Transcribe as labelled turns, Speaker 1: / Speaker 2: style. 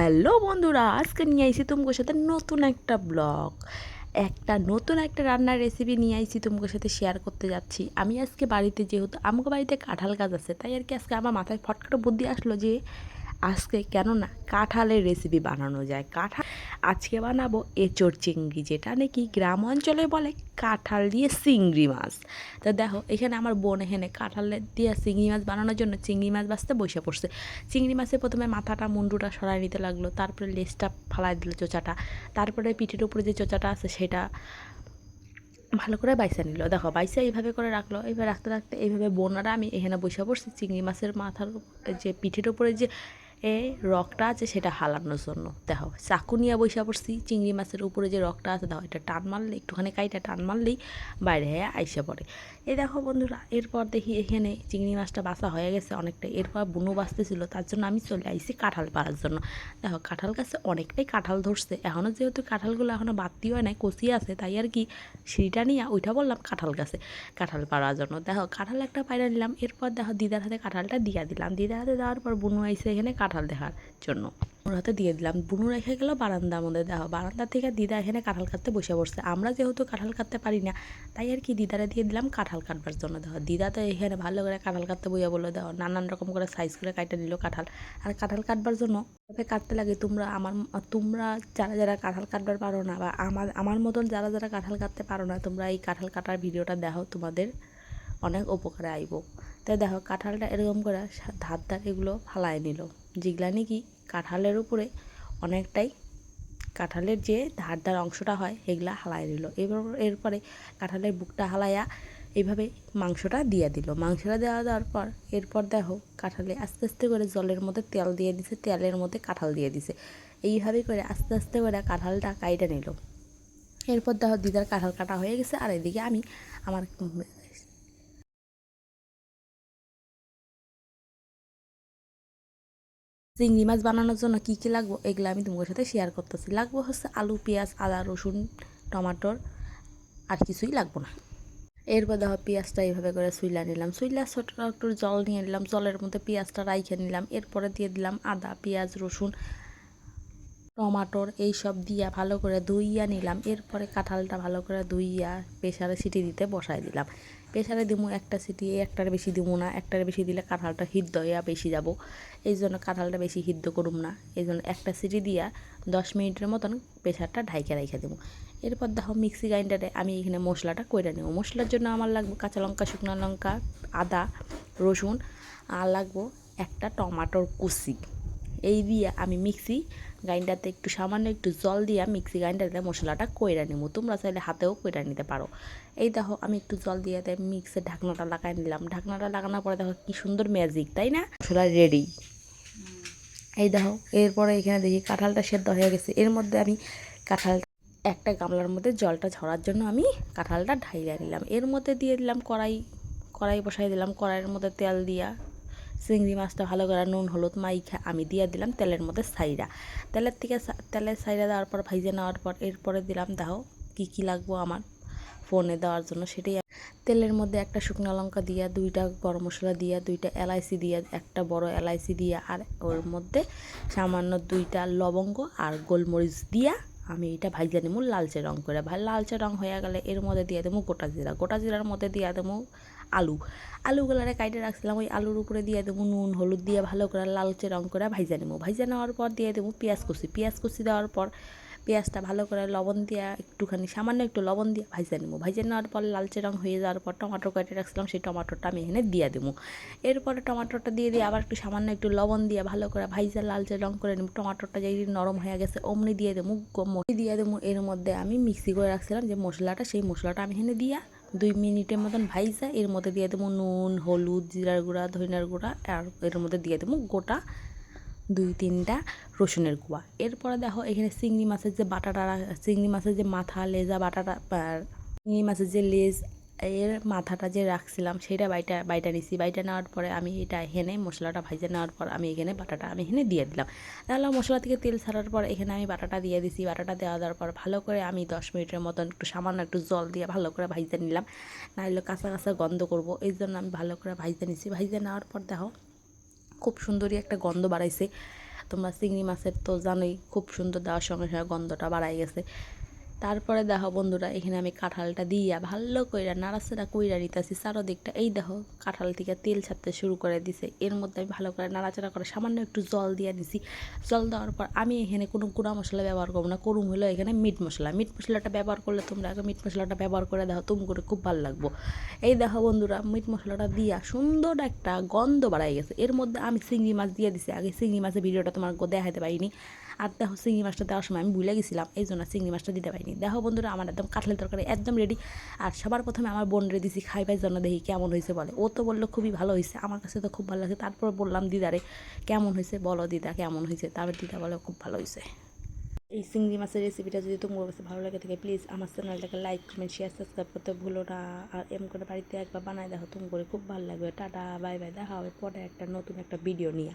Speaker 1: Hello বন্ধুরা, আজকে নিয়ে আইছি তোমাদের সাথে নতুন একটা ব্লগ, নতুন একটা রান্নার রেসিপি নিয়ে আইছি তোমাদের সাথে শেয়ার করতে যাচ্ছি। আমি আজকে বাড়িতে, যেহেতু আমাকে বাড়িতে কাঁঠাল গাছ আছে, তাই আর কি আজকে আমার মাথায় ফট করে বুদ্ধি আসলো যে আজকে কেন না কাঁঠালের রেসিপি বানানো যায়। আজকে বানাবো এঁচোড় চিংড়ি, যেটা নাকি গ্রাম অঞ্চলে বলে কাঁঠাল দিয়ে চিংড়ি মাছ। তো দেখো, এখানে আমার বোন এখানে কাঁঠালের দিয়ে চিংড়ি মাছ বানানোর জন্য চিংড়ি মাছ বাছতে বসে পড়ছে। চিংড়ি মাছে প্রথমে মাথাটা মুন্ডুটা সরাই নিতে লাগলো, তারপরে লেজটা ফালাই দিল চোচাটা, তারপরে পিঠের উপরে যে চোচাটা আছে সেটা ভালো করে বাইসা নিল। দেখো বাইসা এইভাবে করে রাখলো, এইভাবে রাখতে রাখতে এইভাবে বোনারা আমি এখানে বসে পড়ছি চিংড়ি মাছের মাথার যে পিঠের উপরে যে রকটা আছে সেটা হালানোর জন্য। দেখো চাকু নিয়ে বসে পড়ছি, চিংড়ি মাছের উপরে যে রকটা আছে দেখো এটা টান মারলে, একটুখানি কাইটা টান মারলেই বাইরে হয়ে আইসা পড়ে। এই দেখো বন্ধুরা, এরপর দেখি এখানে চিংড়ি মাছটা বাছা হয়ে গেছে অনেকটা। এরপর বুনো বাঁচতেছিল, তার জন্য আমি চলে আইছি কাঁঠাল পাড়ার জন্য। দেখো কাঁঠাল গাছে অনেকটাই কাঁঠাল ধরছে, এখনও যেহেতু কাঁঠালগুলো এখনও বাড়তি হয় নাই, কচি আছে, তাই আর কি সিঁড়িটা নিয়ে ওইটা বললাম কাঁঠাল গাছে কাঁঠাল পাড়ার জন্য। দেখো কাঁঠাল একটা পায়রা নিলাম, এরপর দেখো দিদার হাতে কাঁঠালটা দিয়ে দিলাম। দিদার হাতে দেওয়ার পর বুনু আইসে এখানে কাঁঠাল দেখার জন্য, ওর হাতে দিয়ে দিলাম। বুনু রেখে গেল বারান্দার মধ্যে। দেখো বারান্দা থেকে দিদা এখানে কাঁঠাল কাটতে বসে পড়ছে। আমরা যেহেতু কাঁঠাল কাটতে পারি না, তাই আর কি দিদারে দিয়ে দিলাম কাঁঠাল কাটবার জন্য। দেখো দিদা তো এখানে ভালো করে কাঁঠাল কাটতে বইয়া বললো। দেখো নানান রকম করে সাইজ করে কাটে নিল কাঁঠাল। আর কাঁঠাল কাটবার জন্য তবে কাটতে লাগে, তোমরা যারা যারা কাঁঠাল কাটবার পারো না, বা আমার মতন যারা যারা কাঁঠাল কাটতে পারো না, তোমরা এই কাঁঠাল কাটার ভিডিওটা দেখো, তোমাদের অনেক উপকারে আইব। তাই দেখো কাঁঠালটা এরকম করে ধার ধার এগুলো ফালাই নিল, যেগুলা নাকি কাঁঠালের উপরে অনেকটাই কাঁঠালের যে ধার ধার অংশটা হয় এগুলা হালাই নিল। এরপরে কাঁঠালের বুকটা হালাইয়া এইভাবে মাংসটা দিয়ে দিল। মাংসটা দেওয়ার পর এরপর দেখো কাঁঠালে আস্তে আস্তে করে জলের মধ্যে তেল দিয়ে দিছে, তেলের মধ্যে কাঁঠাল দিয়ে দিছে। এইভাবে করে আস্তে আস্তে করে কাঁঠালটা কাইটা নিল। এরপর দেখো দিদার কাঁঠাল কাটা হয়ে গেছে, আর এদিকে আমি আমার চিংড়ি মাছ বানানোর জন্য কী কী লাগবো এগুলো আমি তোমাদের সাথে শেয়ার করতেছি। লাগবো হচ্ছে আলু, পেঁয়াজ, আদা, রসুন, টমাটোর, আর কিছুই লাগবো না। এরপর দেখো পেঁয়াজটা এইভাবে করে সুইলা নিলাম, সুইলা ছোট একটু জল নিয়ে নিলাম, জলের মধ্যে পেঁয়াজটা রাইখে নিলাম। এরপরে দিয়ে দিলাম আদা, পেঁয়াজ, রসুন, টমাটোর এইসব দিয়া ভালো করে ধুইয়া নিলাম। এরপরে কাঁঠালটা ভালো করে ধুইয়া প্রেসারে সিটি দিতে বসাই দিলাম। প্রেসারে দিমু একটা সিটি, একটার বেশি দিমু না, একটার বেশি দিলে কাঁঠালটা সিদ্ধ হইয়া বেশি যাব, এই জন্য কাঁঠালটা বেশি সিদ্ধ করুম না। এই জন্য একটা সিটি দিয়া 10 মিনিটের মতন প্রেসারটা ঢাইকে রেখে দেবো। এরপর দেখো মিক্সি গ্রাইন্ডারে আমি এখানে মশলাটা কইরা নেব। মশলার জন্য আমার লাগবে কাঁচা লঙ্কা, শুকনো লঙ্কা, আদা, রসুন, আর লাগবো একটা টমাটোর কুচি। এই দিয়ে আমি মিক্সি গ্রাইন্ডারতে একটু সামান্য একটু জল দিয়া মিক্সি গ্রাইন্ডারে মশলাটা কইরা নিব। তোমরা চাইলে হাতেও কইরা নিতে পারো। এই দেখো আমি একটু জল দিয়ে মিক্সের ঢাকনাটা লাগাই নিলাম। ঢাকনাটা লাগানোর পরে দেখো কি সুন্দর ম্যাজিক, তাই না? মশলা রেডি। এই দেখো এরপরে এখানে দেখি কাঁঠালটা সেদ্ধ হয়ে গেছে। এর মধ্যে আমি কাঁঠাল একটা গামলার মধ্যে জলটা ঝরার জন্য আমি কাঁঠালটা ঢাইলা নিলাম। এর মধ্যে দিয়ে দিলাম কড়াই, কড়াই বসাই দিলাম। কড়াইয়ের মধ্যে তেল দিয়া চিংড়ি মাছটা ভালো করে নুন হলুদ মাইখা আমি দিয়ে দিলাম তেলের মধ্যে সাইরা। তেলের সাইরা দেওয়ার পর ভাইজে নেওয়ার পর এরপরে দিলাম দেখো কী কী লাগবো আমার ফোনে দেওয়ার জন্য সেটাই। তেলের মধ্যে একটা শুকনো লঙ্কা দিয়া, দুইটা গরম মশলা দিয়া, দুইটা এলাইচি দিয়া, একটা বড় এলাইচি দিয়া, আর ওর মধ্যে সামান্য দুইটা লবঙ্গ আর গোলমরিচ দিয়া আমি এটা ভাইজা নেবো লালচে রং করে। লালচে রং হয়ে গেলে এর মধ্যে দিয়ে দেবো গোটা জিরা, গোটা জিরার মধ্যে দিয়ে দেবো আলুগুলারে কাইটে রাখছিলাম, ওই আলুর উপরে দিয়ে দেবো নুন হলুদ দিয়ে ভালো করে লালচে রং করে ভাইজা নেবো। ভাইজা নেওয়ার পর দিয়ে দেবো পেঁয়াজ কুচি। পেঁয়াজ কুচি দেওয়ার পর পেঁয়াজটা ভালো করে লবণ দিয়া, একটুখানি সামান্য একটু লবণ দিয়ে ভাইজা নেবো। ভাইজা নেওয়ার পর লালচে রং হয়ে যাওয়ার পর টমাটো কেটে রাখছিলাম, সেই টমাটোটা আমি এখানে দিয়ে দেবো। এরপরে টমাটোটা দিয়ে আবার একটু সামান্য একটু লবণ দিয়ে ভালো করে ভাইজা লালচে রং করে নেব। টমাটোটা যেই নরম হয়ে গেছে অমনি দিয়ে দেবো এর মধ্যে আমি মিক্সি করে রাখছিলাম যে মশলাটা, সেই মশলাটা আমি এখানে দিয়া 2 মিনিটের মতন ভাইজা এর মধ্যে দিয়ে দেবো নুন হলুদ জিরার গুঁড়া ধনিয়ার গুঁড়া, আর এর মধ্যে দিয়ে দেবো গোটা 2-3টা রসুনের কোয়া। এরপরে দেখো এখানে চিংড়ি মাছের যে বাটাটা, চিংড়ি মাছের যে মাথা লেজা বাটাটা, চিংড়ি মাছের যে লেজ এর মাথাটা যে রাখছিলাম সেটা বাইটা নিছি। বাইটা নেওয়ার পরে আমি এটা এখানে মশলাটা ভাইজে নেওয়ার পর আমি এখানে বাটাটা আমি এখানে দিয়ে দিলাম। তাহলে মশলা থেকে তেল ছাড়ার পর এখানে আমি বাটাটা দিয়ে দিছি। বাটাটা দেওয়ার পর ভালো করে আমি 10 মিনিটের মতন একটু সামান্য একটু জল দিয়ে ভালো করে ভাইজে নিলাম, নাহলে কাঁচা কাঁচা গন্ধ করবো, এই জন্য আমি ভালো করে ভাইজে নিছি। ভাইজে নেওয়ার পর দেখো খুব সুন্দরই একটা গন্ধ বাড়াইছে। তোমরা চিংড়ি মাছের তো জানোই খুব সুন্দর দেওয়ার সঙ্গে সঙ্গে গন্ধটা বাড়াই গেছে। তারপরে দেখো বন্ধুরা এখানে আমি কাঁঠালটা দিয়া ভালো কইরা নাড়াচাড়া কইরা নিতেছি চারোদিকটা। এই দেখো কাঁঠাল থেকে তেল ছাড়তে শুরু করে দিছে। এর মধ্যে আমি ভালো করে নাড়াচাড়া করে সামান্য একটু জল দিয়ে দিছি। জল দেওয়ার পর আমি এখানে কোনো গুঁড়া মশলা ব্যবহার করবো না, করুম হলো এখানে মিট মশলাটা ব্যবহার করলে তোমরা আগে মিট মশলাটা ব্যবহার করে দেখো, তুমি করে খুব ভালো লাগবো। এই দেখো বন্ধুরা মিট মশলাটা দিয়া সুন্দর একটা গন্ধ বাড়াই গেছে। এর মধ্যে আমি চিংড়ি মাছ দিয়ে দিছি। আগে চিংড়ি মাছের ভিডিওটা তোমার দেখাতে পারিনি, আর দেখো চিংড়ি মাছটা দেওয়ার সময় আমি ভুলে গেছিলাম, এই জন্য চিংড়ি মাছটা দিতে পারিনি। দেখো বন্ধুরা আমার একদম কাঁঠালের তরকারি একদম রেডি। আর সবার প্রথমে আমার বোনরে দিছি খাইবার জন্য, দেখি কেমন হয়েছে বলে। ও তো বললো খুবই ভালো হয়েছে, আমার কাছে তো খুব ভালো লাগছে। তারপর বললাম দিদারে কেমন হয়েছে বলো দিদা কেমন হয়েছে, তারপর দিদা বলে খুব ভালো হয়েছে। এই চিংড়ি মাছের রেসিপিটা যদি তোমার কাছে ভালো লাগে থাকে প্লিজ আমার চ্যানেলটাকে লাইক কমেন্ট শেয়ার সাবস্ক্রাইব করতে ভুলো না। আর এম করে বাড়িতে একবার বানায় দেখো, তুমি করে খুব ভালো লাগবে। টাটা বাই বাই, দেখা হবে পরে একটা নতুন একটা ভিডিও নিয়ে।